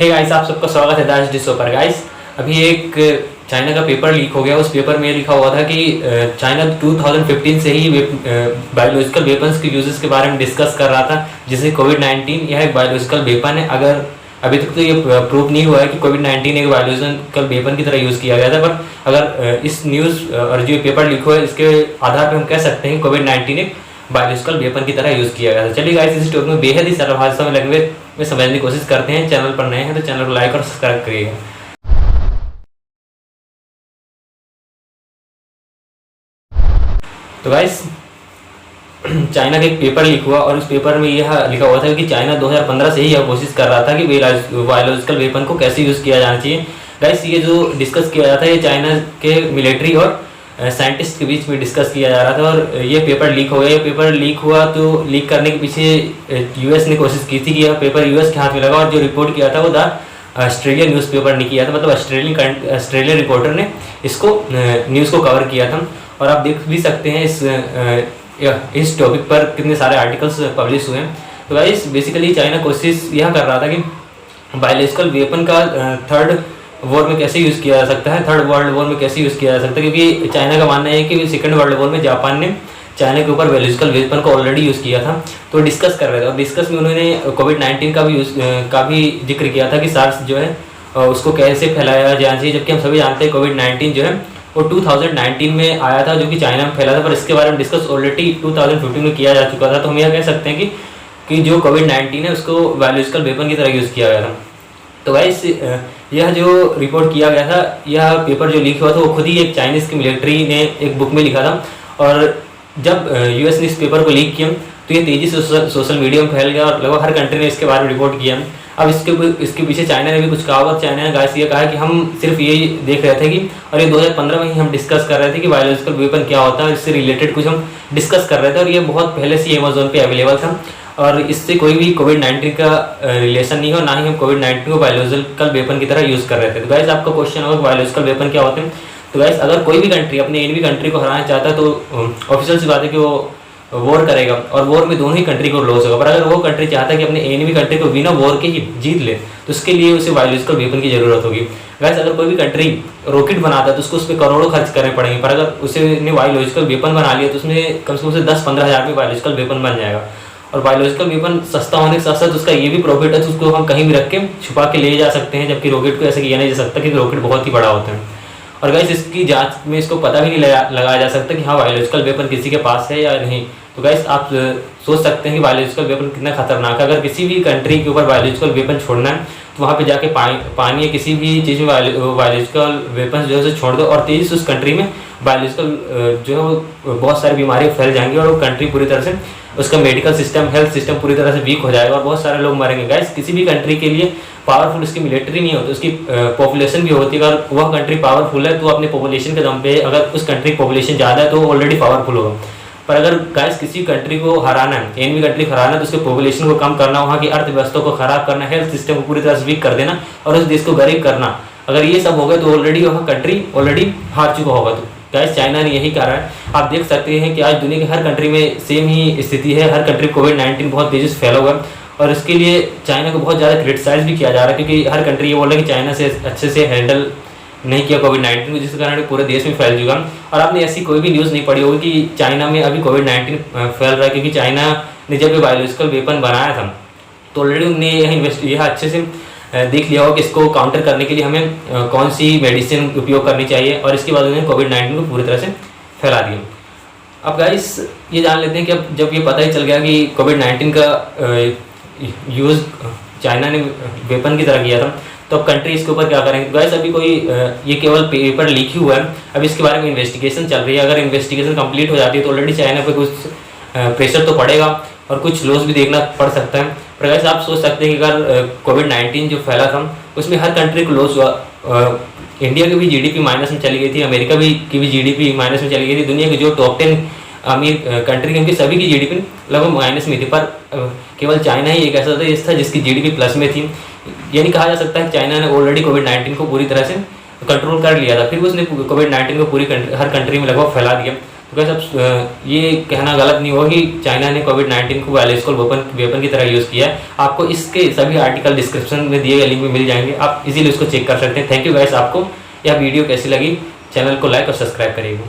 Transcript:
Hey guys, आप सबका स्वागत है दाश डिशो पर। गाइस, अभी एक चाइना का पेपर लीक हो गया। उस पेपर में लिखा हुआ था कि चाइना 2015 से ही बायोलॉजिकल वेपन्स के यूजेस के बारे में डिस्कस कर रहा था, जिसे कोविड-19 यह एक बायोलॉजिकल वेपन है। अगर अभी तक तो ये प्रूव नहीं हुआ है कि कोविड-19 एक बायोलॉजिकल वेपन की तरह यूज़ किया गया था, पर अगर इस न्यूज़ और जो पेपर लीक हुआ है इसके आधार पर हम कह सकते हैं कोविड-19 एक बायोलॉजिकल वेपन की तरह यूज़ किया गया था। चलिए गाइस, इस टॉपिक में बेहद ही सरल भाषा में लैंग्वेज में समझने की कोशिश करते हैं। चैनल पर नए हैं तो चैनल को लाइक और सब्सक्राइब करिएगा। तो गाइस, चाइना का एक पेपर लीक हुआ और उस पेपर में यह लिखा हुआ था कि चाइना 2015 से ही यह कोशिश कर रहा था कि बायोलॉजिकल वेपन को कैसे यूज़ किया जाना चाहिए। गाइस, ये जो डिस्कस किया जाता है ये चाइना के मिलिट्री और साइंटिस्ट के बीच में डिस्कस किया जा रहा था और ये पेपर लीक हो गया। ये पेपर लीक हुआ तो लीक करने के पीछे यूएस ने कोशिश की थी कि यह पेपर यूएस के हाथ में लगा, और जो रिपोर्ट किया था वो द ऑस्ट्रेलियन न्यूज़पेपर ने किया था, मतलब ऑस्ट्रेलियन रिपोर्टर ने इसको न्यूज़ को कवर किया था। और आप देख भी सकते हैं इस टॉपिक पर कितने सारे आर्टिकल्स पब्लिश हुए हैं। तो गाइस, बेसिकली चाइना कोशिश यह कर रहा था कि बायोलॉजिकल वेपन का थर्ड वॉर में कैसे यूज़ किया जा सकता है, थर्ड वर्ल्ड वॉर में कैसे यूज़ किया जा सकता है, क्योंकि चाइना का मानना है कि सेकंड वर्ल्ड वॉर में जापान ने चाइना के ऊपर बायोलॉजिकल वेपन को ऑलरेडी यूज़ किया था। तो डिस्कस कर रहे थे और डिस्कस में उन्होंने कोविड-19 का भी जिक्र किया था कि सार्स जो है उसको कैसे फैलाया जाना चाहिए, जबकि हम सभी जानते हैं कोविड-19 जो है वो 2019 में आया था, जो कि चाइना में फैला था, पर इसके बारे में डिस्कस ऑलरेडी 2015 में किया जा चुका था। तो हम यह कह सकते हैं कि जो कोविड-19 है उसको बायोलॉजिकल वेपन की तरह यूज़ किया गया था। तो गाइस, यह जो रिपोर्ट किया गया था, यह पेपर जो लीक हुआ था वो खुद ही एक चाइनीज़ की मिलिट्री ने एक बुक में लिखा था, और जब यूएस ने इस पेपर को लीक किया तो ये तेज़ी से सोशल मीडिया में फैल गया और लगभग हर कंट्री ने इसके बारे में रिपोर्ट किया। अब इसके पीछे चाइना ने भी कुछ कहा होगा। चाइना ने गाइस ये कहा कि हम सिर्फ ये देख रहे थे कि, और ये 2015 में ही हम डिस्कस कर रहे थे कि बायोलॉजिकल वेपन क्या होता है, इससे रिलेटेड कुछ हम डिस्कस कर रहे थे, और ये बहुत पहले से अमेजोन पे अवेलेबल था और इससे कोई भी कोविड-19 का रिलेशन नहीं हो, ना ही हम कोविड-19 को बायोलॉजिकल वेपन की तरह यूज़ कर रहे थे। तो गाइस, आपका क्वेश्चन होगा बायोलॉजिकल वेपन क्या होते हैं। तो गाइस, अगर कोई भी कंट्री अपने एनिमी कंट्री को हराना चाहता है तो ऑफिशियल सी बात है कि वो वॉर करेगा, और वॉर में दोनों ही कंट्री को लॉस होगा। पर अगर वो कंट्री चाहता है कि अपने एनिमी कंट्री को बिना वॉर के ही जीत ले, तो उसके लिए उसे बायोलॉजिकल वेपन की जरूरत होगी। गाइस, अगर कोई भी कंट्री रॉकेट बनाता है तो उसको उस पर करोड़ों खर्च करने पड़ेंगे, पर अगर उसने बायोलॉजिकल वेपन बना लिया तो उसमें कम से कम 10-15 हज़ार में बायोलॉजिकल वेपन बन जाएगा। और बायोलॉजिकल वेपन सस्ता होने के साथ साथ उसका ये भी प्रॉफिट है, तो उसको हम कहीं भी रख के छुपा के ले जा सकते हैं, जबकि रॉकेट को ऐसे किया नहीं जा सकता क्योंकि रॉकेट बहुत ही बड़ा होता है। और गाइस, इसकी जांच में इसको पता भी नहीं लगाया जा सकता कि हाँ बायोलॉजिकल वेपन किसी के पास है या नहीं। तो गाइस, आप सोच सकते हैं कि बायोलॉजिकल वेपन कितना खतरनाक है। अगर किसी भी कंट्री के ऊपर बायोलॉजिकल वेपन छोड़ना है तो वहाँ पे जाके पानी या किसी भी चीज़ में बायोलॉजिकल वेपन जो है उसे छोड़ दो, और तेज़ी से उस कंट्री में बायोलॉजिकल जो है वो बहुत सारी बीमारियाँ फैल जाएंगी और वो कंट्री पूरी तरह से, उसका मेडिकल सिस्टम, हेल्थ सिस्टम पूरी तरह से वीक हो जाएगा और बहुत सारे लोग मरेंगे। गाइस, किसी भी कंट्री के लिए पावरफुल उसकी मिलिट्री नहीं होती, उसकी पॉपुलेशन भी होती है। अगर वह कंट्री पावरफुल है तो अपने पॉपुलेशन के दम पे, अगर उस कंट्री की पॉपुलेशन ज़्यादा है तो वो ऑलरेडी पावरफुल होगा। पर अगर गाइस किसी कंट्री को हराना है, एनिमी कंट्री को हराना है, तो उसके पॉपुलेशन को कम करना, वहाँ की अर्थव्यवस्था को खराब करना, हेल्थ सिस्टम को पूरी तरह से वीक कर देना और उस देश को गरीब करना, अगर ये सब हो गया तो ऑलरेडी वह कंट्री ऑलरेडी हार चुका होगा। तो गाइस, चाइना ने यही करा है। आप देख सकते हैं कि आज दुनिया की हर कंट्री में सेम ही स्थिति है। हर कंट्री कोविड-19 बहुत तेज़ी से फैला हुआ है और इसके लिए चाइना को बहुत ज़्यादा क्रिटिसाइज भी किया जा रहा है, क्योंकि हर कंट्री ये बोल रहा है कि चाइना से अच्छे से हैंडल नहीं किया कोविड-19 को, जिसके कारण पूरे देश में फैल चुका। और आपने ऐसी कोई भी न्यूज़ नहीं पढ़ी होगी कि चाइना में अभी कोविड-19 फैल रहा है, क्योंकि चाइना ने जब ये बायोलॉजिकल वेपन बनाया था तो ऑलरेडी उन्होंने यह अच्छे से देख लिया होगा कि इसको काउंटर करने के लिए हमें कौन सी मेडिसिन उपयोग करनी चाहिए, और इसके बाद उन्होंने कोविड-19 को पूरी तरह से फैला दिया। अब गाइस, ये जान लेते हैं कि अब जब ये पता ही चल गया कि कोविड-19 का यूज़ चाइना ने वेपन की तरह किया था, तो अब कंट्री इसके ऊपर क्या करेंगे। गाइस, अभी कोई ये केवल पेपर लीक ही हुआ है, अब इसके बारे में इन्वेस्टिगेशन चल रही है। अगर इन्वेस्टिगेशन कंप्लीट हो जाती है तो ऑलरेडी चाइना पे कुछ प्रेशर तो पड़ेगा और कुछ लॉस भी देखना पड़ सकता है। पर गाइस, आप सोच सकते हैं कि अगर कोविड-19 जो फैला था उसमें हर कंट्री को लॉस हुआ। इंडिया की भी जीडीपी माइनस में चली गई थी, अमेरिका की भी जीडीपी माइनस में चली गई थी। दुनिया की जो टॉप 10 अमीर कंट्री उनकी सभी की जीडीपी लगभग माइनस में थी, पर केवल चाइना ही एक ऐसा देश था जिसकी जीडीपी प्लस में थी। यानी कहा जा सकता है कि चाइना ने ऑलरेडी कोविड-19 को पूरी तरह से कंट्रोल कर लिया था, फिर उसने कोविड-19 को हर कंट्री में लगभग फैला दिया। तो गाइस अब ये कहना गलत नहीं होगा कि चाइना ने कोविड-19 को बायोलॉजिकल वेपन की तरह यूज़ किया है। आपको इसके सभी आर्टिकल डिस्क्रिप्शन में दिए गए लिंक में मिल जाएंगे, आप इजीली उसको चेक कर सकते हैं। Thank you guys. आपको यह वीडियो कैसी लगी, चैनल को लाइक और सब्सक्राइब करिएगा।